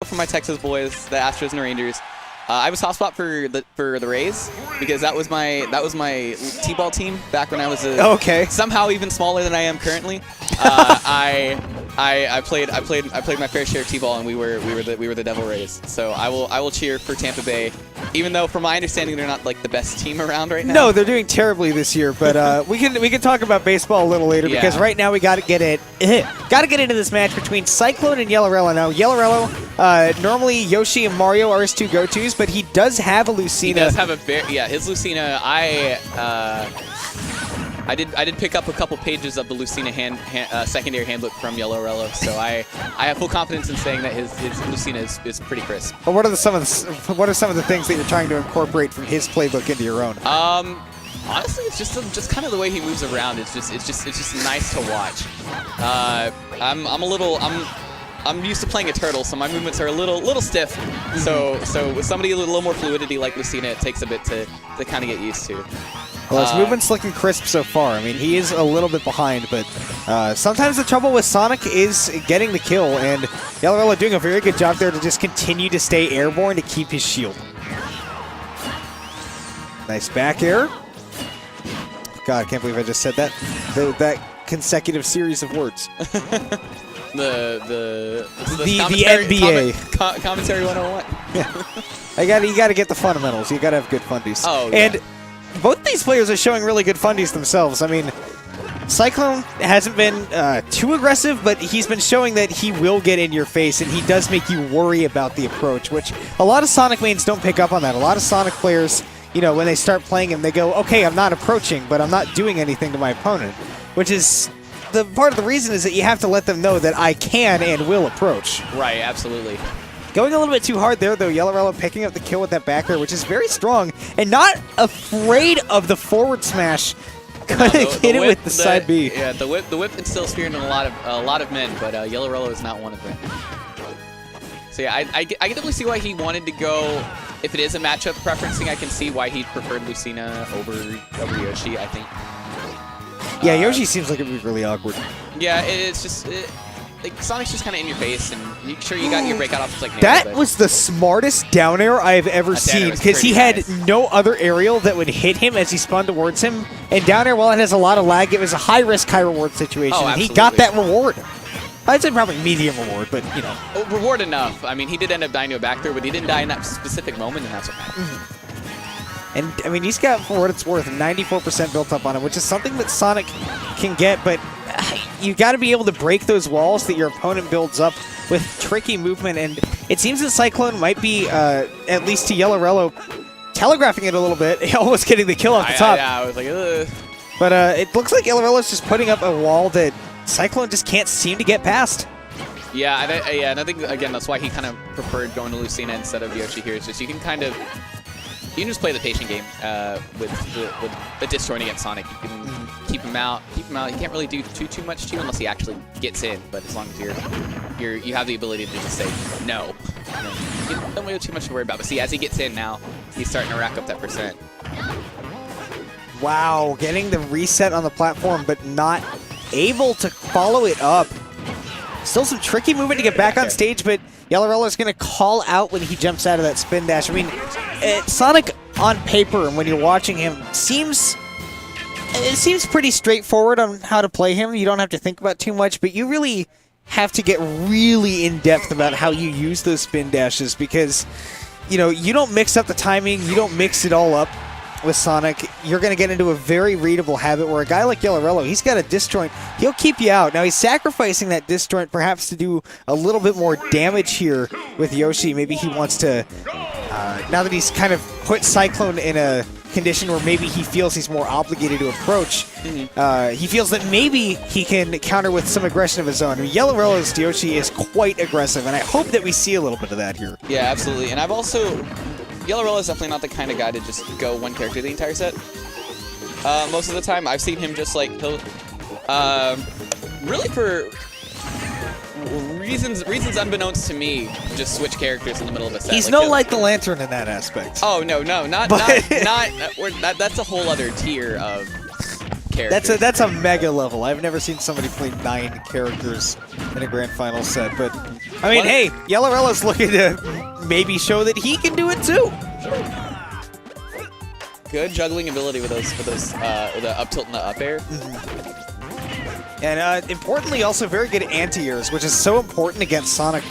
for my Texas boys, the Astros and Rangers. I have a soft spot for the Rays because that was my T-ball team back when I was somehow even smaller than I am currently. I played my fair share of T-ball, and we were the Devil Rays. So I will cheer for Tampa Bay, even though from my understanding they're not like the best team around right now. No, they're doing terribly this year. But we can talk about baseball a little later because right now we got to get into this match between Cyclone and YellowRello. Now YellowRello, normally Yoshi and Mario are his two go-tos, but he does have a Lucina. He does have his Lucina. I did pick up a couple pages of the Lucina secondary handbook from YellowRello, so I have full confidence in saying that his Lucina is pretty crisp. Well, what are some of the things that you're trying to incorporate from his playbook into your own? Honestly, it's just kind of the way he moves around. It's just nice to watch. I'm used to playing a turtle, so my movements are a little stiff. So with somebody with a little more fluidity like Lucina, it takes a bit to kind of get used to. Well, his movement's looking crisp so far. I mean, he is a little bit behind, but sometimes the trouble with Sonic is getting the kill, and YellowRello doing a very good job there to just continue to stay airborne to keep his shield. Nice back air. God, I can't believe I just said that. That consecutive series of words. the NBA. Commentary 101. Yeah. You got to get the fundamentals. You got to have good fundies. Oh, yeah. And both these players are showing really good fundies themselves. I mean, Cyclone hasn't been too aggressive, but he's been showing that he will get in your face, and he does make you worry about the approach, which a lot of Sonic mains don't pick up on that. A lot of Sonic players, you know, when they start playing him, they go, okay, I'm not approaching, but I'm not doing anything to my opponent, which is the part of the reason is that you have to let them know that I can and will approach. Right, absolutely. Going a little bit too hard there, though. YellowRello picking up the kill with that back air, which is very strong, and not afraid of the forward smash. Gonna hit it with the side B. Yeah, the whip instills fear in a lot of men, but YellowRello is not one of them. So yeah, I can definitely see why he wanted to go. If it is a matchup preferencing, I can see why he preferred Lucina over Yoshi, I think. Yeah, Yoshi seems like it would be really awkward. Yeah, it's just like Sonic's just kind of in your face, and you got your breakout options like that was the smartest down air I've ever seen, because he had no other aerial that would hit him as he spun towards him. And down air, while it has a lot of lag, it was a high risk, high reward situation. Oh, and he got that reward. I'd say probably medium reward, but you know. Reward enough. I mean, he did end up dying to a back throw, but he didn't die in that specific moment, and that's what matters. And, I mean, he's got, for what it's worth, 94% built up on him, which is something that Sonic can get, but you got to be able to break those walls that your opponent builds up with tricky movement, and it seems that Cyclone might be, at least to YellowRello, telegraphing it a little bit, almost getting the kill off the top. I was like, ugh. But it looks like YellowRello's just putting up a wall that Cyclone just can't seem to get past. Yeah, and I think, again, that's why he kind of preferred going to Lucina instead of Yoshi here. It's just you can just play the patient game with the disjoint against Sonic. You can keep him out. He can't really do too much to you unless he actually gets in. But as long as you have the ability to just say no, you don't really have too much to worry about. But see, as he gets in now, he's starting to rack up that percent. Wow, getting the reset on the platform, but not able to follow it up. Still some tricky movement to get back on stage, but YellowRello is going to call out when he jumps out of that spin dash. I mean, Sonic on paper, and when you're watching him, it seems pretty straightforward on how to play him. You don't have to think about too much, but you really have to get really in-depth about how you use those spin dashes, because, you know, you don't mix up the timing, you don't mix it all up with Sonic. You're going to get into a very readable habit where a guy like YellowRello, he's got a disjoint. He'll keep you out. Now, he's sacrificing that disjoint perhaps to do a little bit more damage here with Yoshi. Maybe he wants to, now that he's kind of put Cyclone in a condition where maybe he feels he's more obligated to approach, he feels that maybe he can counter with some aggression of his own. I mean, YellowRello's Yoshi is quite aggressive, and I hope that we see a little bit of that here. Yeah, absolutely. And I've also... YellowRello is definitely not the kind of guy to just go one character the entire set. Most of the time, I've seen him just like, he'll, really for reasons unbeknownst to me, just switch characters in the middle of a set. He's like, no Light the Lantern in that aspect. Oh, no, not that's a whole other tier of characters. That's a mega level. I've never seen somebody play 9 characters in a grand final set, but I mean, hey, YellowRello's looking to maybe show that he can do it too. Good juggling ability with those, with the up tilt and the up air. And importantly, also very good anti-airs, which is so important against Sonic,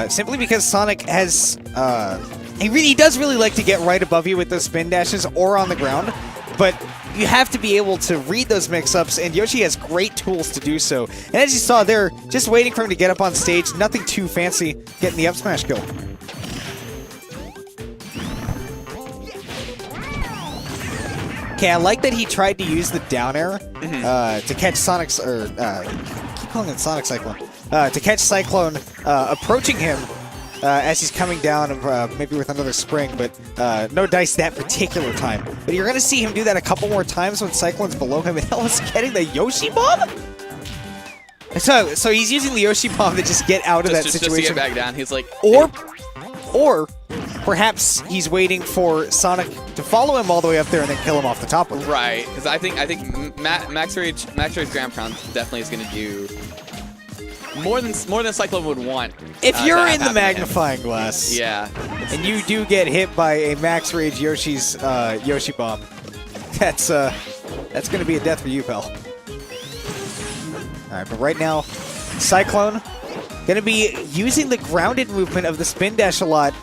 simply because Sonic has, he does really like to get right above you with those spin dashes or on the ground, but you have to be able to read those mix-ups, and Yoshi has great tools to do so. And as you saw there, just waiting for him to get up on stage, nothing too fancy, getting the up smash kill. Okay, I like that he tried to use the down air to catch Sonic's, keep calling it Sonic Cyclone, to catch Cyclone approaching him as he's coming down, maybe with another spring, but no dice that particular time. But you're going to see him do that a couple more times when Cyclone's below him, and almost getting the Yoshi Bomb? So he's using the Yoshi Bomb to just get out of that situation. Just to get back down, he's like... Or perhaps he's waiting for Sonic to follow him all the way up there and then kill him off the top with it. Right, because I think Max Rage Grand Crown definitely is going to do more than Cyclone would want. If you're in the magnifying glass, yeah, and you do get hit by a Max Rage Yoshi's Yoshi Bomb, that's going to be a death for you, pal. All right, but right now, Cyclone going to be using the grounded movement of the spin dash a lot.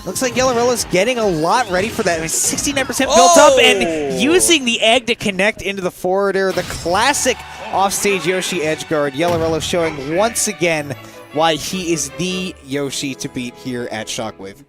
Looks like YellowRello's getting a lot ready for that. I mean, 69% built up and using the egg to connect into the forward air. The classic offstage Yoshi edge guard. YellowRello showing once again why he is the Yoshi to beat here at Shockwave.